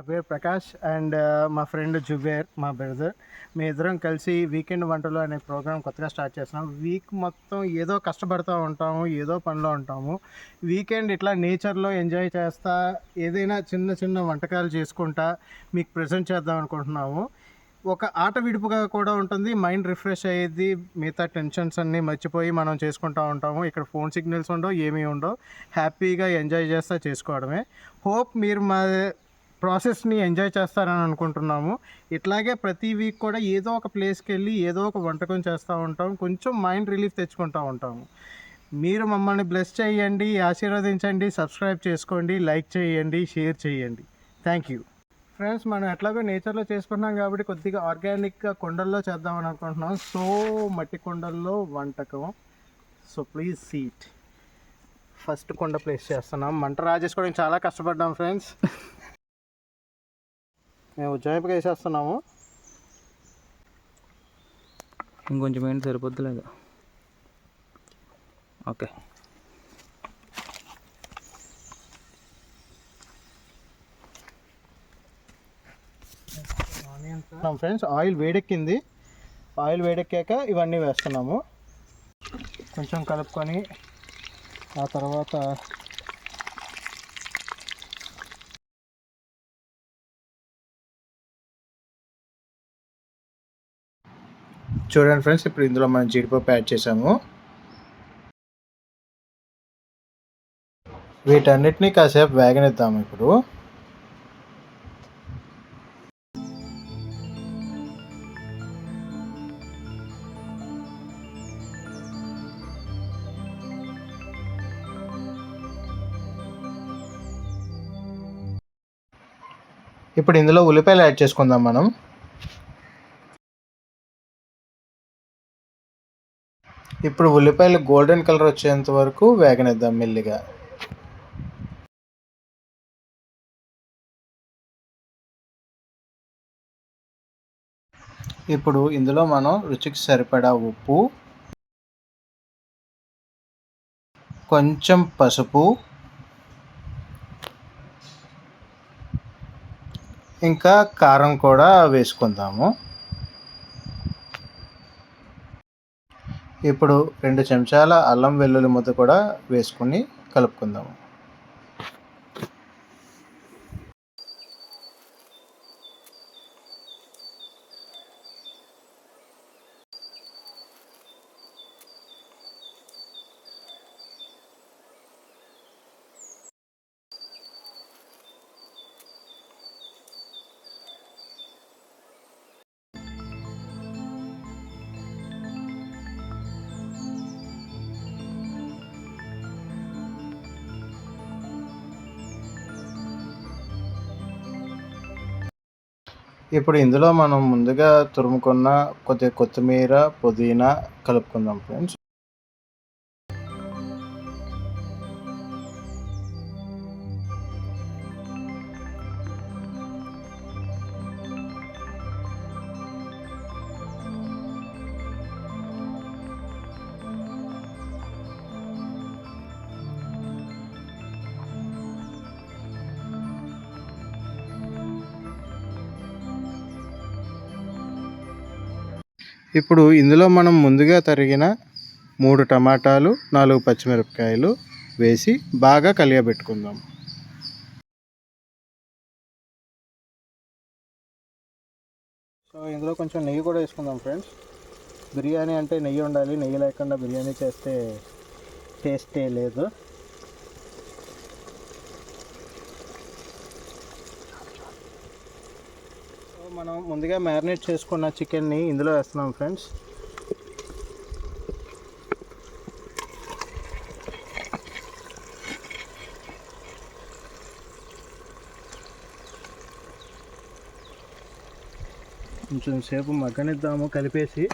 పేరు ప్రకాష్ అండ్ మా ఫ్రెండ్ జుబేర్ మా బ్రదర్. మీ ఇద్దరం కలిసి వీకెండ్ వంటలు అనే ప్రోగ్రామ్ కొత్తగా స్టార్ట్ చేస్తున్నాం. వీక్ మొత్తం ఏదో కష్టపడుతూ ఉంటాము, ఏదో పనిలో ఉంటాము. వీకెండ్ ఇట్లా నేచర్లో ఎంజాయ్ చేస్తా ఏదైనా చిన్న చిన్న వంటకాలు చేసుకుంటా మీకు ప్రజెంట్ చేద్దాం అనుకుంటున్నాము. ఒక ఆట విడుపుగా కూడా ఉంటుంది, మైండ్ రిఫ్రెష్ అయ్యేది, మిగతా టెన్షన్స్ అన్నీ మర్చిపోయి మనం చేసుకుంటూ ఉంటాము. ఇక్కడ ఫోన్ సిగ్నల్స్ ఉండవు, ఏమీ ఉండవు, హ్యాపీగా ఎంజాయ్ చేస్తూ చేసుకోవడమే. హోప్ మీరు మా ప్రాసెస్ని ఎంజాయ్ చేస్తారని అనుకుంటున్నాము. ఇట్లాగే ప్రతి వీక్ కూడా ఏదో ఒక ప్లేస్కి వెళ్ళి ఏదో ఒక వంటకం చేస్తూ ఉంటాం, కొంచెం మైండ్ రిలీఫ్ తెచ్చుకుంటూ ఉంటాము. మీరు మమ్మల్ని బ్లెస్ చేయండి, ఆశీర్వదించండి, సబ్స్క్రైబ్ చేసుకోండి, లైక్ చేయండి, షేర్ చేయండి. Thank you friends. మనం ఎట్లాగో నేచర్లో చేసుకుంటున్నాం కాబట్టి కొద్దిగా ఆర్గానిక్గా కుండల్లో చేద్దామని అనుకుంటున్నాం. సో మట్టి కుండల్లో వంటకం. So please seat. ఫస్ట్ కుండ ప్లేస్ చేస్తున్నాం. మంట రాజేసుకోవడానికి చాలా కష్టపడ్డాం ఫ్రెండ్స్. మేము ఉజ్జాయింపుగా వేసేస్తున్నాము. ఇంకొంచెం ఏంటి సరిపోద్ది లేదు. ఓకే ఫ్రెండ్స్, ఆయిల్ వేడెక్కింది. ఆయిల్ వేడెక్కాక ఇవన్నీ వేస్తున్నాము. కొంచెం కలుపుకొని ఆ తర్వాత చూడండి ఫ్రెండ్స్, ఇప్పుడు ఇందులో మనం జీడిపప్పు యాడ్ చేసాము. వీటన్నిటిని కాసేపు వేగనిద్దాము. ఇప్పుడు ఇందులో ఉల్లిపాయలు యాడ్ చేసుకుందాం మనం. ఇప్పుడు ఉల్లిపాయలు గోల్డెన్ కలర్ వచ్చేంత వరకు వేగనిద్దాం మెల్లిగా. ఇప్పుడు ఇందులో మనం రుచికి సరిపడా ఉప్పు, కొంచెం పసుపు, ఇంకా కారం కూడా వేసుకుందాము. ఇప్పుడు 2 చెంచాల అల్లం వెల్లుల్లి ముద్ద కూడా వేసుకుని కలుపుకుందాము. ఇప్పుడు ఇందులో మనం ముందుగా తురుముకున్న కొద్దిగా కొత్తిమీర, పుదీనా కలుపుకుందాం ఫ్రెండ్స్. ఇప్పుడు ఇందులో మనం ముందుగా తరిగిన 3 టమాటాలు, 4 పచ్చిమిరపకాయలు వేసి బాగా కలియబెట్టుకుందాం. సో ఇందులో కొంచెం నెయ్యి కూడా వేసుకుందాం ఫ్రెండ్స్. బిర్యానీ అంటే నెయ్యి ఉండాలి, నెయ్యి లేకుండా బిర్యానీ చేస్తే టేస్టే లేదు. మనం ముందుగా మ్యారినేట్ చేసుకున్న చికెన్ని ఇందులో వేస్తున్నాం ఫ్రెండ్స్. కొంచెం సేపు మగ్గనిద్దాము కలిపేసి.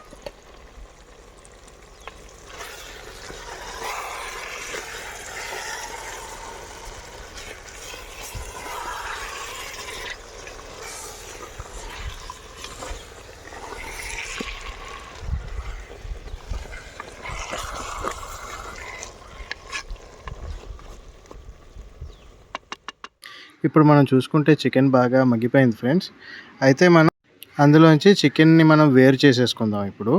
ఇప్పుడు మనం చూసుకుంటే చికెన్ బాగా మగ్గిపోయింది ఫ్రెండ్స్. అయితే మనం అందులోంచి చికెన్ని మనం వేరు చేసేసుకుందాం. ఇప్పుడు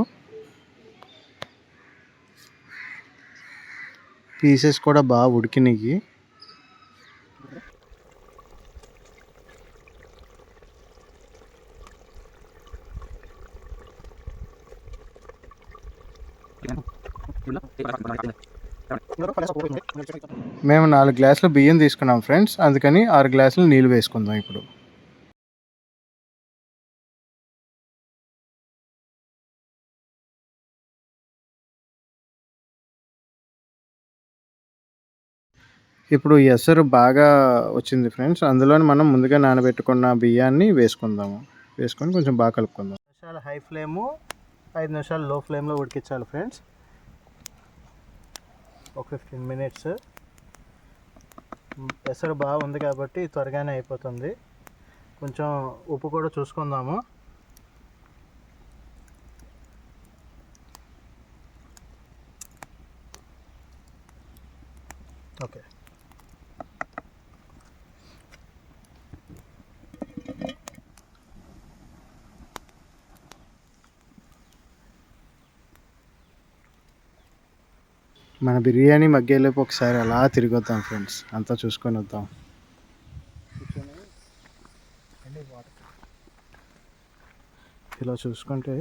పీసెస్ కూడా బాగా ఉడికినాయి. మేము 4 గ్లాసులు బియ్యం తీసుకున్నాం ఫ్రెండ్స్, అందుకని 6 గ్లాసులు నీళ్ళు వేసుకుందాం ఇప్పుడు. ఇప్పుడు ఎసరు బాగా వచ్చింది ఫ్రెండ్స్, అందులోని మనం ముందుగా నానబెట్టుకున్న బియ్యాన్ని వేసుకుందాము. వేసుకొని కొంచెం బాగా కలుపుకుందాం. 5 నిమిషాలు హై ఫ్లేము, 5 నిమిషాలు లో ఫ్లేమ్లో ఉడికించాలి ఫ్రెండ్స్. ఒక 15 మినిట్స్. ఎసరు బాగుంది కాబట్టి త్వరగానే అయిపోతుంది. కొంచెం ఉప్పు కూడా చూసుకుందాము. ఓకే, మన బిర్యానీ మగ్గేలోపు ఒకసారి అలా తిరిగి వద్దాం ఫ్రెండ్స్, అంతా చూసుకొని వద్దాం. ఇలా చూసుకుంటే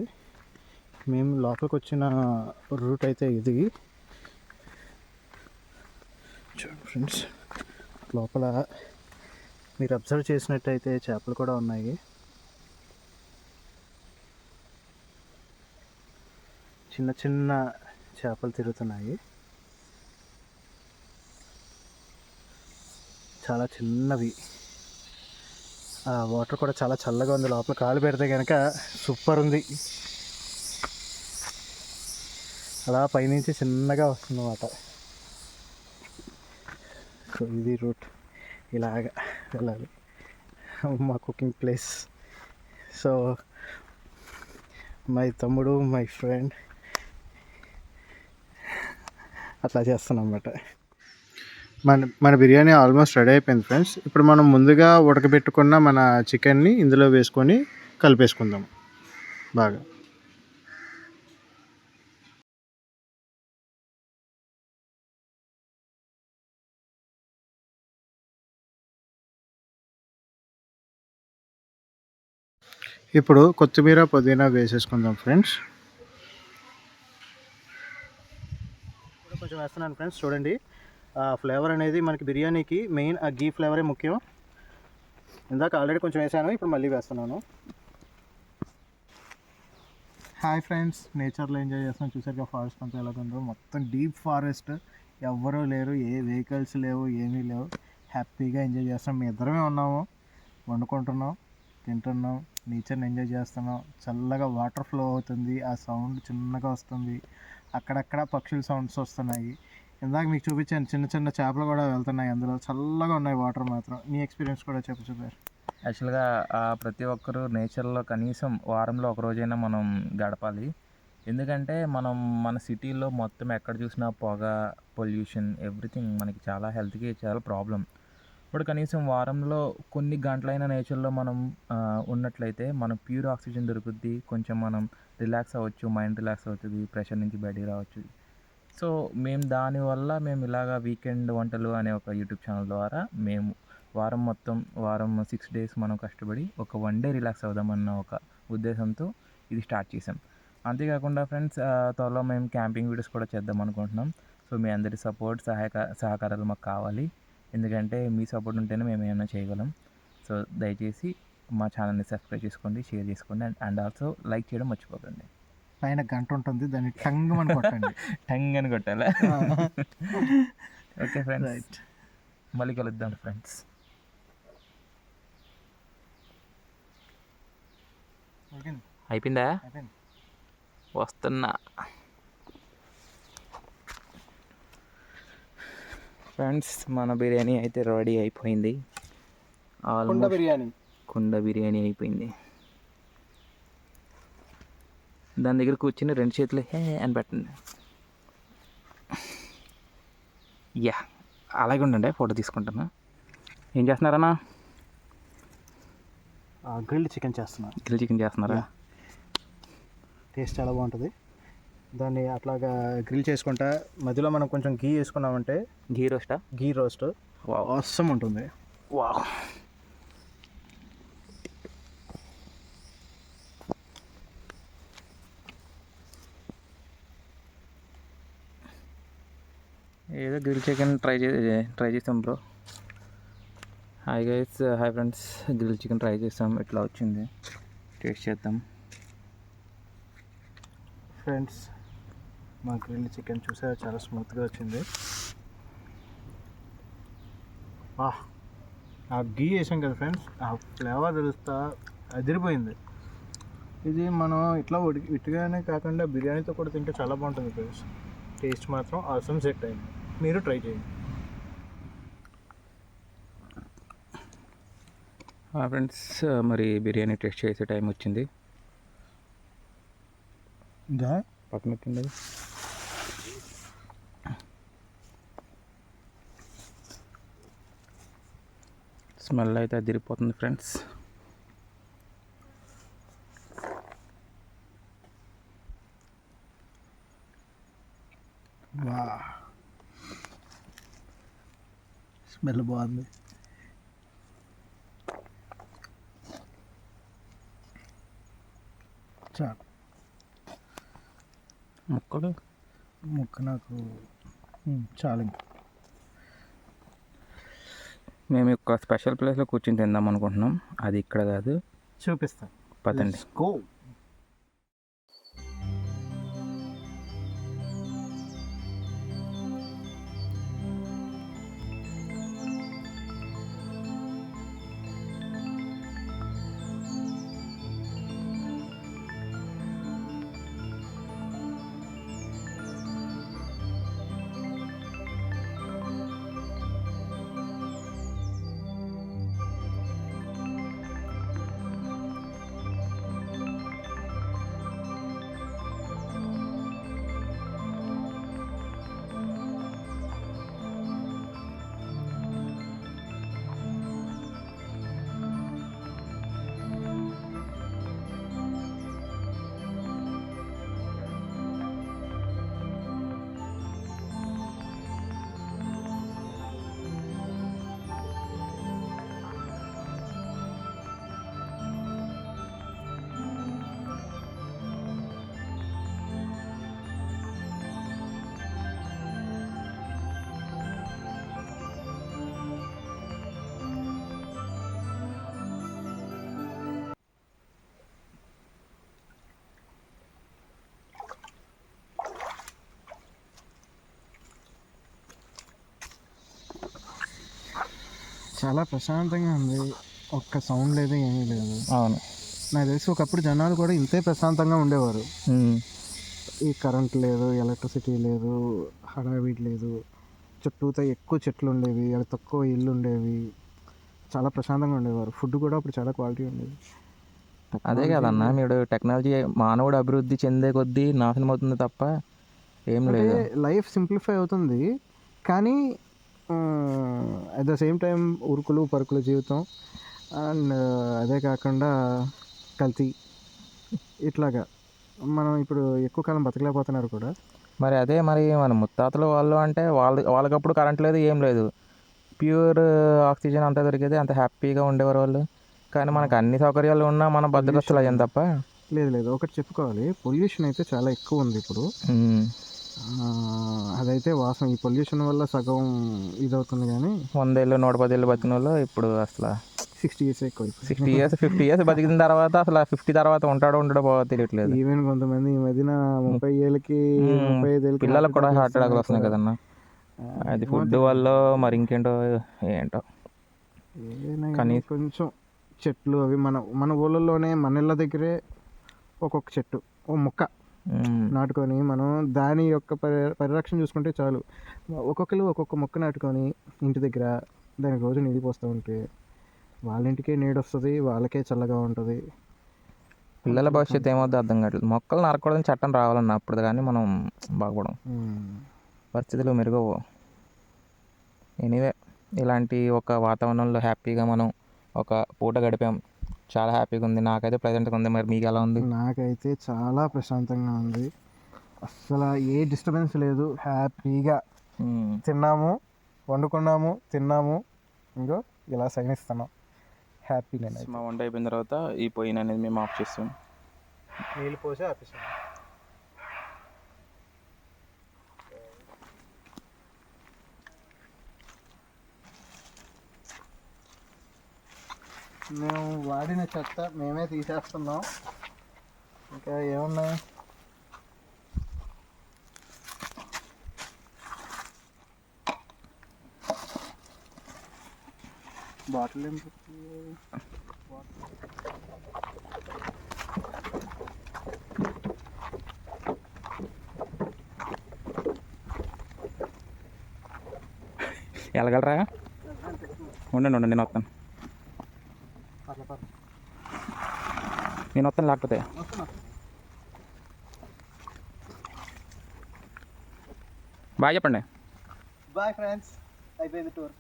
మేము లోపలికి వచ్చిన రూట్ అయితే ఇది. చూడండి ఫ్రెండ్స్, లోపల మీరు అబ్జర్వ్ చేసినట్టయితే చేపలు కూడా ఉన్నాయి. చిన్న చిన్న చేపలు తిరుగుతున్నాయి. చాలా చిన్నవి. ఆ వాటర్ కూడా చాలా చల్లగా ఉంది. లోపల కాలు పెడితే కనుక సూపర్ ఉంది. అలా పైనుంచి చిన్నగా వస్తుంది వాటర్. సో ఇది రూట్, ఇలాగా వెళ్ళాలి మా కుకింగ్ ప్లేస్. సో మై తమ్ముడు, మై ఫ్రెండ్ అట్లా చేస్తున్నాం అన్నమాట. మన బిర్యానీ ఆల్మోస్ట్ రెడీ అయిపోయింది ఫ్రెండ్స్. ఇప్పుడు మనం ముందుగా ఉడకబెట్టుకున్న మన చికెన్ని ఇందులో వేసుకొని కలిపేసుకుందాం బాగా. ఇప్పుడు కొత్తిమీర, పుదీనా వేసేసుకుందాం ఫ్రెండ్స్. కొంచెం వేస్తున్నాను ఫ్రెండ్స్. చూడండి, ఫ్లేవర్ అనేది మనకి బిర్యానీకి మెయిన్ ఆ గీ ఫ్లేవరే ముఖ్యం. ఇందాక ఆల్రెడీ కొంచెం వేసాను, ఇప్పుడు మళ్ళీ వేస్తున్నాను. హాయ్ ఫ్రెండ్స్, నేచర్లో ఎంజాయ్ చేస్తున్నాం. చూసారుగా ఫారెస్ట్ అంతా ఎలాగుందో, మొత్తం డీప్ ఫారెస్ట్, ఎవ్వరూ లేరు, ఏ వెహికల్స్ లేవు, ఏమీ లేవు. హ్యాపీగా ఎంజాయ్ చేస్తున్నాం. మేము ఇద్దరమే ఉన్నాము, వండుకుంటున్నాం, తింటున్నాం, నేచర్ని ఎంజాయ్ చేస్తున్నాం. చల్లగా వాటర్ ఫ్లో అవుతుంది, ఆ సౌండ్ చిన్నగా వస్తుంది. అక్కడక్కడ పక్షుల సౌండ్స్ వస్తున్నాయి. ఇందాక మీకు చూపించాను, చిన్న చిన్న చేపలు కూడా వెళ్తున్నాయి అందులో. చల్లగా ఉన్నాయి వాటర్ మాత్రం. మీ ఎక్స్పీరియన్స్ కూడా చూపారు. యాక్చువల్గా ప్రతి ఒక్కరూ నేచర్లో కనీసం వారంలో ఒక రోజైనా మనం గడపాలి. ఎందుకంటే మన సిటీలో మొత్తం ఎక్కడ చూసినా పొగ, పొల్యూషన్, ఎవ్రీథింగ్ మనకి చాలా హెల్త్కి చాలా ప్రాబ్లం. ఇప్పుడు కనీసం వారంలో కొన్ని గంటలైన నేచర్లో మనం ఉన్నట్లయితే మనం ప్యూర్ ఆక్సిజన్ దొరుకుద్ది. కొంచెం మనం రిలాక్స్ అవ్వచ్చు, మైండ్ రిలాక్స్ అవుతుంది, ప్రెషర్ నుంచి బయటికి రావచ్చు. సో మేము ఇలాగా వీకెండ్ వంటలు అనే ఒక యూట్యూబ్ ఛానల్ ద్వారా మేము వారం 6 డేస్ మనం కష్టపడి ఒక 1 డే రిలాక్స్ అవుదామన్న ఒక ఉద్దేశంతో ఇది స్టార్ట్ చేసాం. అంతేకాకుండా ఫ్రెండ్స్, త్వరలో మేము క్యాంపింగ్ వీడియోస్ కూడా చేద్దాం అనుకుంటున్నాం. సో మీ అందరి సపోర్ట్, సహకారాలు మాకు కావాలి. ఎందుకంటే మీ సపోర్ట్ ఉంటేనే మేము ఏమైనా చేయగలం. సో దయచేసి మా ఛానల్ని సబ్స్క్రైబ్ చేసుకోండి, షేర్ చేసుకోండి, అండ్ ఆల్సో లైక్ చేయడం మర్చిపోకండి. పైన గంట ఉంటుంది, దాన్ని టంగ్ అని కొట్టండి. టంగ్ అని కొట్టాలా? ఓకే ఫ్రెండ్స్, రైట్, మళ్ళీ కలుద్దాం ఫ్రెండ్స్. అయిపోయిందా? వస్తున్నా ఫ్రెండ్స్. మన బిర్యానీ అయితే రెడీ అయిపోయింది. కుండ బిర్యానీ అయిపోయింది. దాని దగ్గర కూర్చుని 2 చేతులు హే అని పెట్టండి. యా, అలాగే ఉండండి, ఫోటో తీసుకుంటాను. ఏం చేస్తున్నారన్నా? గ్రిల్డ్ చికెన్ చేస్తున్నాను. గ్రిల్ చికెన్ చేస్తున్నారా? టేస్ట్ చాలా బాగుంటుంది. దాన్ని అట్లాగా గ్రిల్ చేసుకుంటా మధ్యలో మనం కొంచెం గీ వేసుకున్నామంటే గీ రోస్ట్ అవసరం ఉంటుంది. వావ్. ఏదో గ్రిల్ చికెన్ ట్రై చేస్తాం bro. Hi guys, hi friends. Grill chicken try చేస్తాం, ఇట్లా వచ్చింది, టేస్ట్ చేద్దాం. ఫ్రెండ్స్, మా గ్రిల్ చికెన్ చూసారా, చాలా స్మూత్గా వచ్చింది. ఆ గీ వేసాం కదా ఫ్రెండ్స్, ఆ ఫ్లేవర్ తెలుస్తా అదిరిపోయింది. ఇది మనం ఇట్లా ఇటుగానే కాకుండా బిర్యానీతో కూడా తింటే చాలా బాగుంటుంది ఫ్రెండ్స్. టేస్ట్ మాత్రం అవసరం సెట్ అయింది. మీరు ట్రై చేయండి. ఫ్రెండ్స్, మరి బిర్యానీ టేస్ట్ చేసే టైం వచ్చింది. పక్కన పెట్టండి. స్మెల్ అయితే అదిరిపోతుంది ఫ్రెండ్స్. స్మెల్ బాగుంది. చాలు. ముక్క నాకు చాలు. మేము ఒక స్పెషల్ ప్లేస్లో కూర్చొని తిందాం అనుకుంటున్నాం. అది ఇక్కడ కాదు, చూపిస్తాను, పదండి. గో. చాలా ప్రశాంతంగా ఉంది. ఒక్క సౌండ్ లేదు, ఏమీ లేదు. అవును, నాకు తెలిసి ఒకప్పుడు జనాలు కూడా ఇంతే ప్రశాంతంగా ఉండేవారు. ఈ కరెంట్ లేదు, ఎలక్ట్రిసిటీ లేదు, హడావిడి లేదు, చుట్టూతో ఎక్కువ చెట్లు ఉండేవి, అక్కడ తక్కువ ఇల్లు ఉండేవి, చాలా ప్రశాంతంగా ఉండేవారు. ఫుడ్ కూడా అప్పుడు చాలా క్వాలిటీ ఉండేది. అదే కదన్నా, మీరు టెక్నాలజీ మానవుడు అభివృద్ధి చెందే కొద్దీ నాశనం అవుతుంది తప్ప ఏం లేదు. లైఫ్ సింప్లిఫై అవుతుంది, కానీ అట్ ద సేమ్ టైం ఉరుకులు పరుకుల జీవితం. అండ్ అదే కాకుండా కల్తీ, ఇట్లాగా మనం ఇప్పుడు ఎక్కువ కాలం బతకలేకపోతున్నారు కూడా. మరి అదే, మరి మన ముత్తాతలు వాళ్ళు అంటే వాళ్ళకప్పుడు కరెంట్ లేదు, ఏం లేదు, ప్యూర్ ఆక్సిజన్ అంతా దొరికేది, అంత హ్యాపీగా ఉండేవారు వాళ్ళు. కానీ మనకు అన్ని సౌకర్యాలు ఉన్నా మన బద్దకస్తులు అయ్యాం తప్ప. లేదు, ఒకటి చెప్పుకోవాలి, పొల్యూషన్ అయితే చాలా ఎక్కువ ఉంది ఇప్పుడు. అదైతే వాసన. ఈ పొల్యూషన్ వల్ల సగం ఇదవుతుంది. కానీ 100 ఏళ్ళు 110 ఏళ్ళు బతికిన వాళ్ళు ఇప్పుడు అసలు 60 years ఎక్కువ. 60 years 50 years బతికిన తర్వాత అసలు 50 తర్వాత ఉండడో తెలియట్లేదు. ఈవెన్ కొంతమంది ఈ మధ్యన 30 ఏళ్ళకి 35 ఏళ్ళకి పిల్లలకు కూడా హార్ట్ అటాక్లు వస్తున్నాయి కదన్నా. అది ఫుడ్ వల్ల, మరి ఇంకేంటో ఏంటో. కానీ కొంచెం చెట్లు అవి మన ఊళ్ళలోనే, మన ఇళ్ళ దగ్గరే ఒక్కొక్క చెట్టు, ఓ మొక్క నాటుకొని మనం దాని యొక్క పరిరక్షణ చూసుకుంటే చాలు. ఒక్కొక్కరు ఒక్కొక్క మొక్క నాటుకొని ఇంటి దగ్గర దానికి రోజు నీళ్ళు పోస్తూ ఉంటే వాళ్ళ ఇంటికే నీడ వస్తుంది, వాళ్ళకే చల్లగా ఉంటుంది. పిల్లల భవిష్యత్తు ఏమవుతుందో అర్థం కావట్లేదు. మొక్కలు నరకూడదని చట్టం రావాలన్నా అప్పుడు కానీ మనం బాగుపడం, పరిస్థితులు మెరుగవు. ఎనీవే, ఇలాంటి ఒక వాతావరణంలో హ్యాపీగా మనం ఒక పూట గడిపాం, చాలా హ్యాపీగా ఉంది. నాకైతే ప్రజెంట్గా ఉంది. మరి మీకు ఎలా ఉంది? నాకైతే చాలా ప్రశాంతంగా ఉంది. అస్సలు ఏ డిస్టర్బెన్స్ లేదు. హ్యాపీగా తిన్నాము, వండుకున్నాము, తిన్నాము, ఇంకో ఇలా సైనిస్తున్నాం. హ్యాపీ నేను. మా వంట అయిపోయిన తర్వాత ఈ పొయ్యిని అనేది మేము ఆఫ్ చేస్తాం. నీళ్ళు పోసి ఆపేసాం. మేము వాడిన చెత్త మేమే తీసేస్తున్నాం. ఇంకా ఏమున్నాయి? బాటిల్ ఏం వెళ్ళగలరా? ఉండండి నేను వస్తాను. నేను వస్తాను లేకపోతే. బాయ్ చెప్పండి. బాయ్ ఫ్రెండ్స్, అయిపోయింది టూర్.